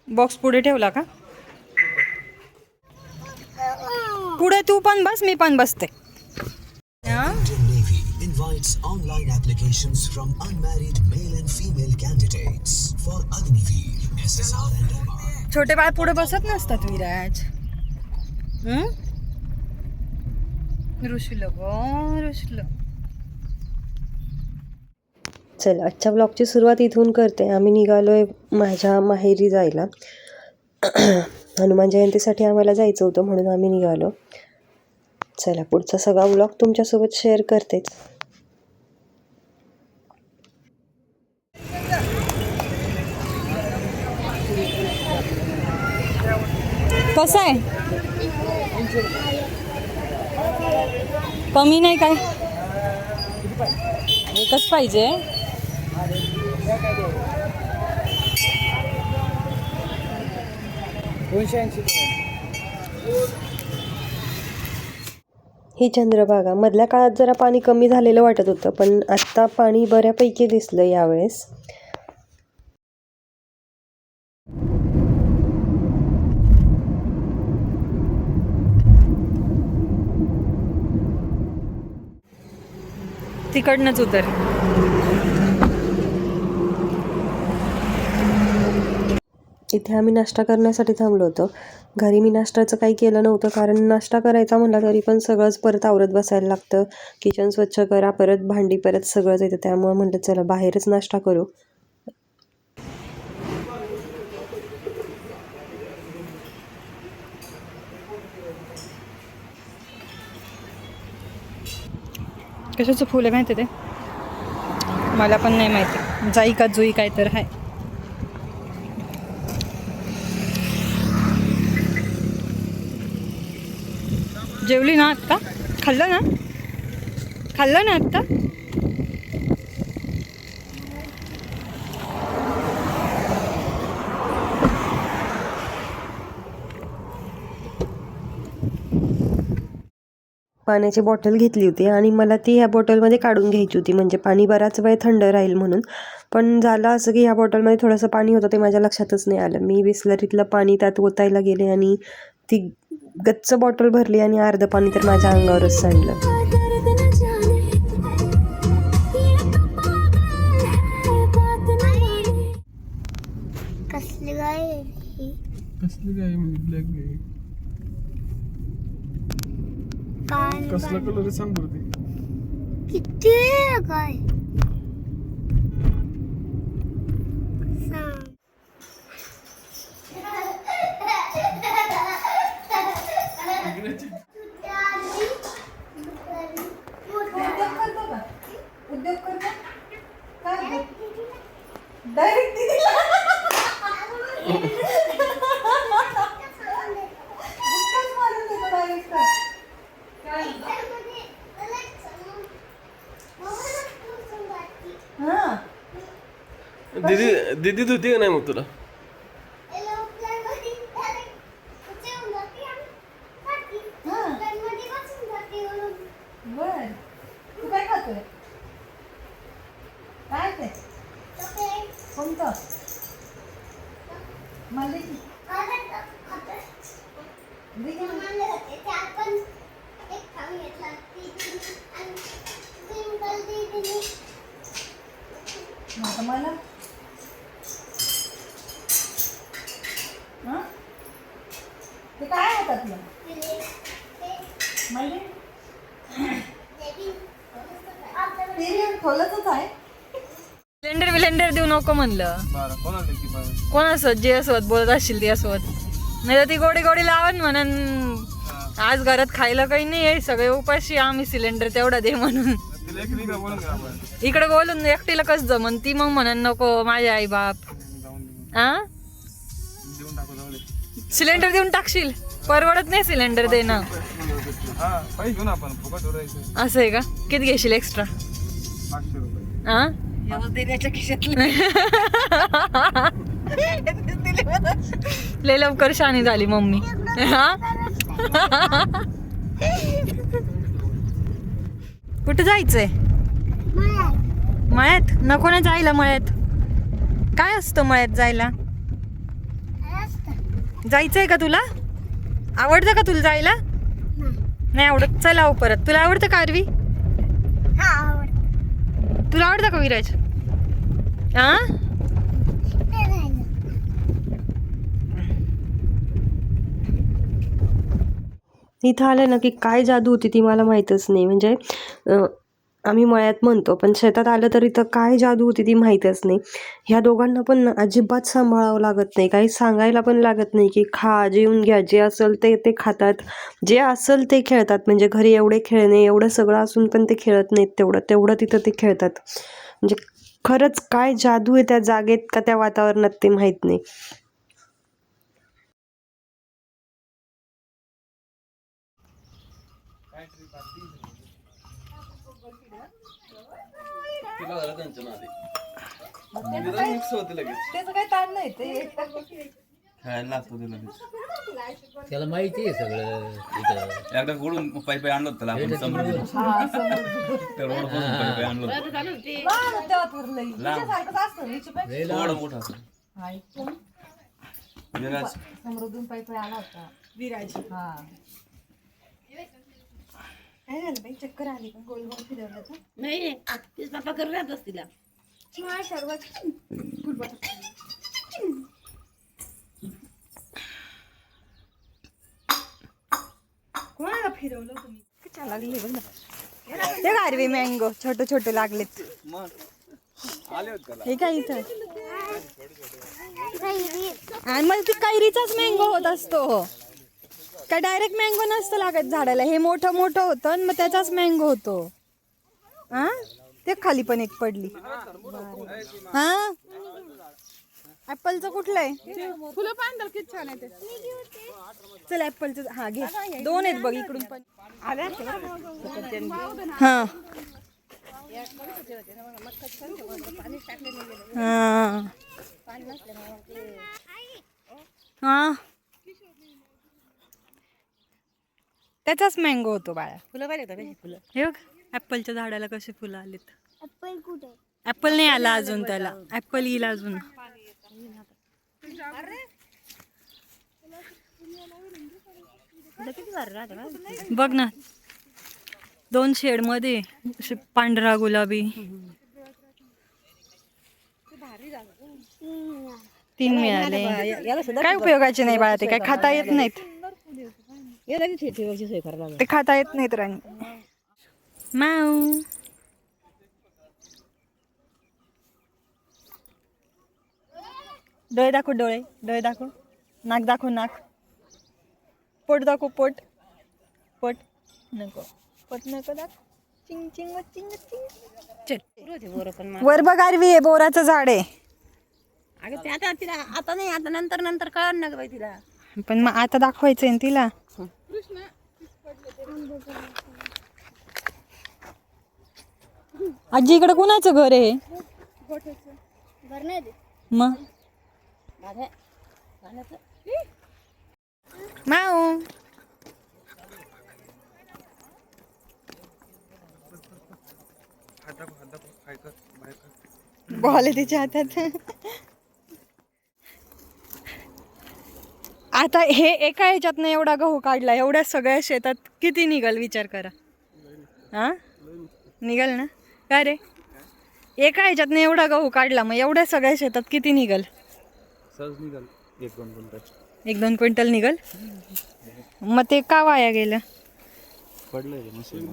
Box पुढे ठेवला का? पुढे तू पण बस, मी पण बसते. Indian Navy invites online applications from unmarried male and female candidates for Agniveer, SSR and MR. छोटे बाळ पुढे बसत नसतात विराज. रुसलं ग रुसलं. चल, आजच्या ब्लॉगची सुरुवात इथून करते. आम्ही निघालोय माझ्या माहेरी जायला. हनुमान जयंतीसाठी आम्हाला जायचं होतं म्हणून आम्ही निघालो. चला, पुढचा सगळा ब्लॉग तुमच्यासोबत शेअर करतेच. कसं आहे? कमी नाही काय? एकच पाहिजे. ही चंद्रभागा. मधल्या काळात जरा पाणी कमी झालेलं वाटत होतं, पण आत्ता पाणी बऱ्यापैकी दिसलं यावेळेस. तिकडनंच उतर. इथे आम्ही नाश्ता करण्यासाठी थांबलो होतो. घरी मी नाश्त्याचं काही केलं नव्हतं, कारण नाश्ता करायचा म्हणला तरी पण सगळंच परत आवरत बसायला लागतं. किचन स्वच्छ करा, परत भांडी, परत सगळंच येतं. त्यामुळे म्हटलं चला बाहेरच नाश्ता करू. कशाचं फुल आहे माहिती ते? मला पण नाही माहिती. जाई का जुई काय तर आहे. जेवली ना आत्ता? खाल्लं ना आत्ता? पाण्याची बॉटल घेतली होती आणि मला ती ह्या बॉटलमध्ये काढून घ्यायची होती, म्हणजे पाणी बराच वेळ थंड राहील म्हणून. पण झालं असं की ह्या बॉटलमध्ये थोडंसं पाणी होतं, ते माझ्या लक्षातच नाही आलं. मी बिस्लरीतलं पाणी त्यात ओतायला गेले आणि ती गच्च बॉटल भरली आणि अर्धं पाणी तर माझ्या अंगावरच सांडलं. कसली गाय ब्लॅक गाय. कसला कलर सांग बरं ते. किती गाय दीदी धुती का नाही मग तुला? तू काय खातोय? काय ते कोणतं? मला ते काय होतात ना खोलतच आहे. सिलेंडर देऊ नको म्हणलं. कोणासोबत जे असोत बोलत असशील ते असोत, नाही तर ती गोडी लावण म्हणून आज घरात खायला काही नाही आहे, सगळे उपाशी, आम्ही सिलेंडर तेवढा दे म्हणून. इकडे बोलून एकटीला कसं जमन? ती मग म्हणून नको माझे आई बाप. सिलेंडर देऊन टाकशील? परवडत नाही सिलेंडर देणं. असं आहे का? किती घेशील एक्स्ट्रा? 500 रुपये. देण्याच्या खिशातलं लय लवकर शानी झाली मम्मी. कुठे जायचंय? मळ्यात? नको ना जायला मळ्यात. काय असतं मळ्यात जायला? जायचंय का तुला? आवडतं का तुला जायला? नाही आवडत. चल आहो परत. तुला आवडतं का आरवी? तुला आवडतं का विराज? हा इथं आलं ना की काय जादू होती ती मला माहीतच नाही. म्हणजे आम्ही मळ्यात म्हणतो पण शेतात आलं तर इथं काय जादू होती ती माहीतच नाही. ह्या दोघांना पण ना अजिबात सांभाळावं लागत नाही, काही सांगायला पण लागत नाही की खा, जेवून घ्या, जे असेल ते ते खातात, जे असेल ते खेळतात. म्हणजे घरी एवढे खेळणे एवढं सगळं असून पण ते खेळत नाहीत, तेवढं तिथं ते खेळतात. म्हणजे खरंच काय जादू आहे त्या जागेत का त्या वातावरणात ते माहीत नाही. मिक्स होते लगेच. त्याचं काही ताण नाही ते. खायला लागतो ते लगेच. त्याला माहिती आहे सगळं इथं. एकदा गोडून पायी पायी आणलो त्याला आपण समोर त्या रोड पायी पायी आणलो थोडं मोठा विराज समृद्धून पायी पायी आला होता विराज. हा काय झालं बाई? चक्कर आली का? गोल गोल फिरवलं तर नाही तीच बापा करत तिला कोणाला फिरवलं तुम्ही? किती लागले बघ ना. ते गारवी मँगो छोटे छोटे लागलेत. हे काय इथं? आणि मग ती कैरीचाच मँगो होत असतो. काय डायरेक्ट मँगो नसतं लागत झाडाला. हे मोठं मोठं होतं आणि मग त्याचाच मँगो होतो. हा ते खाली पण एक पडली. हा ऍपलचं कुठलं आहे? फुलं पांढर किती छान आहे ते. चल ऍपलचं. हा घे. 2 आहेत बघ इकडून पण. हा हा त्याचाच मँगो होतो बाळा. फुलं पाहिजे का कशी फुलं? हे बघ ऍपलच्या झाडाला कसे फुलं आलेत. ऍपल कुठे? ऍपल नाही आला अजून त्याला. ऍपल येईल अजून. बघ ना 2 शेड मध्ये पांढरा गुलाबी 3 मिळाले. काय उपयोगाचे नाही बाळा ते. काय खाता येत नाहीत. ते खाता येत नाहीत राणी. माऊ डोळे दाखव. डोळे दाखव. नाक दाखव. नाक. पोट दाखव. पोट नको. पोट नको दाखव. चिंग चिंग चिंग चिंग. चल वर बघ आरवी आहे. बोराचं झाड आहे. अगं ते आता तिला आता नाही, आता नंतर कळणार ना ग बाई तिला. पण मग आता दाखवायचंय ना तिला. आजी इकडे कुणाचं घर आहे? मग माऊ बॉल आहे तिच्या हातात. आता हे एका ह्याच्यातनं एवढा गहू काढला. एवढ्या सगळ्या शेतात किती निघल विचार करा. हा निघल ना? काय रे एका ह्याच्यातनं एवढा गहू काढला मग एवढ्या सगळ्या शेतात किती निघल? सहज निघाल 1-2 क्विंटल. 1-2 क्विंटल निघल. मग ते का वाया गेलं? पडलंय मशीन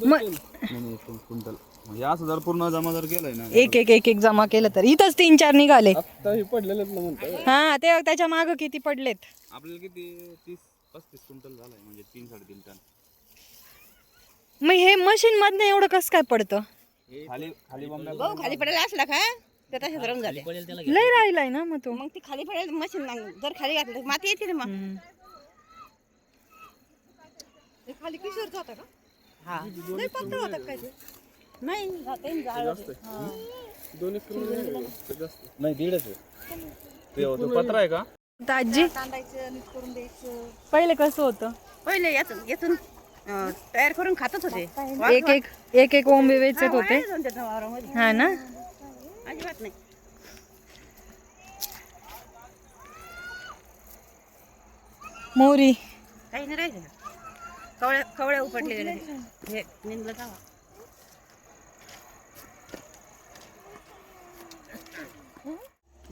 मग 1 क्विंटल. म्हणजे असं जर पूर्ण जमा जर केलंय ना एक जमा केलं तर इथंच 3-4 निघाले. आता हे पडलेलं म्हणतो. हा ते त्याच्या माग किती पडलेत? आपल्याला किती 30-35 क्विंटल झालंय. म्हणजे 3-3.5 टन. मग हे मशीन मधनं एवढं कसं काय पडतं? खाली बॉम्बे गहू खाली पडायला असला का ते तशाच रंग झाले. लय राहिलाय ना मग तो. मग ती खाली पडेल मशीन जर खाली घातलं तर माती येते ना. मग खाली किशोर होता का? हा लय पातळ होता काय ते? नाही जाळं ते. 2 किलो जास्त. नाही 1.5 आहे. ते पत्र आहे का? आजी पहिले कसं होतं? पहिले यातून तयार करून खातच होते. एक ओंबे वेचत होते. वावरामध्ये हा ना. अजिबात नाही. मोहरी काही नाही राहिलं कवळ्या कवळ्या उपटलेल्या हे निंदलं जावा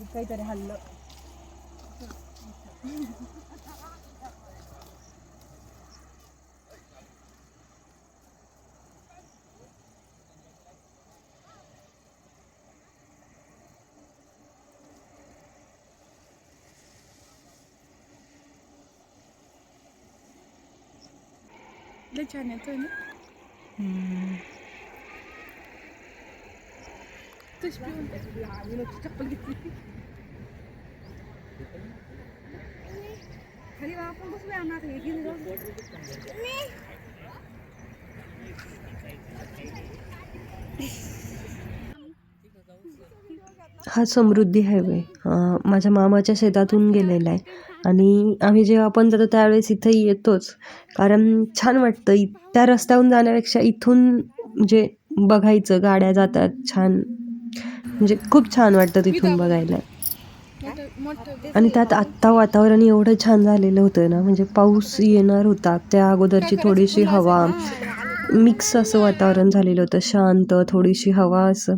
काहीतरी हल्लं छान येतोय ना चप्पल घेतली खाली आपण बसलोय आम्हाला हे घेऊन हा समृद्धी हायवे माझ्या मामाच्या शेतातून गेलेला आहे आणि आम्ही जेव्हा आपण जातो त्यावेळेस इथं येतोच कारण छान वाटतं त्या रस्त्याहून जाण्यापेक्षा इथून म्हणजे बघायचं गाड्या जातात छान म्हणजे खूप छान वाटतं तिथून बघायला आणि त्यात आत्ता वातावरण एवढं छान झालेलं होतं ना म्हणजे पाऊस येणार होता त्या अगोदरची थोडीशी हवा मिक्स असं वातावरण झालेलं होतं शांत थोडीशी हवा असं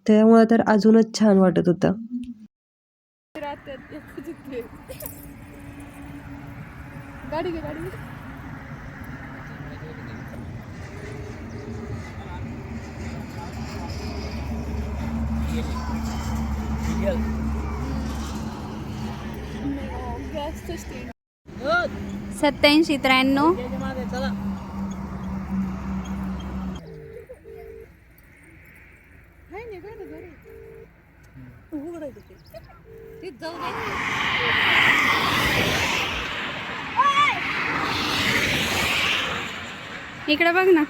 त्यामुळं तर अजूनच छान वाटत होतं गाडी घे गाडी सत्याऐंशी 93 इकडे बघ ना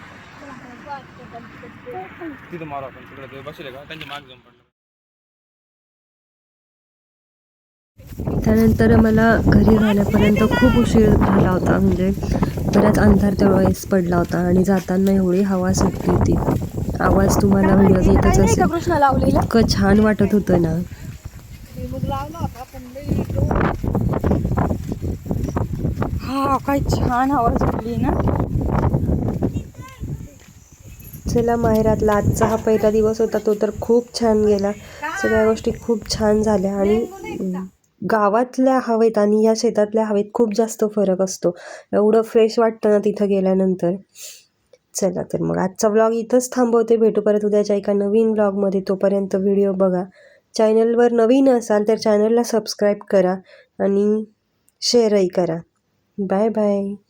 तिथं मारू आपण तिकडे ते बसले का त्यांच्या मागे जाऊन पडलं त्यानंतर मला घरी जाण्यापर्यंत खूप उशीर झाला होता म्हणजे बराच अंधार त्यावेळेस पडला होता आणि जाताना एवढी हवा सुटली होती आवाज तुम्हाला व्हिडिओ येतच असेल इतकं छान वाटत होतं ना हा काय छान हवा सुटली ना चला माहेरातला आजचा हा पहिला दिवस होता तो तर खूप छान गेला सगळ्या गोष्टी खूप छान झाल्या आणि गावातल्या हवेत आणि या शेतातल्या हवेत खूप जास्त फरक असतो एवढं फ्रेश वाटतं ना तिथं गेल्यानंतर चला तर मग आजचा व्लॉग इथंच थांबवते भेटू परत उद्याच्या एका नवीन व्लॉगमध्ये तोपर्यंत व्हिडिओ बघा चॅनलवर नवीन असाल तर चॅनलला सबस्क्राईब करा आणि शेअरही करा बाय बाय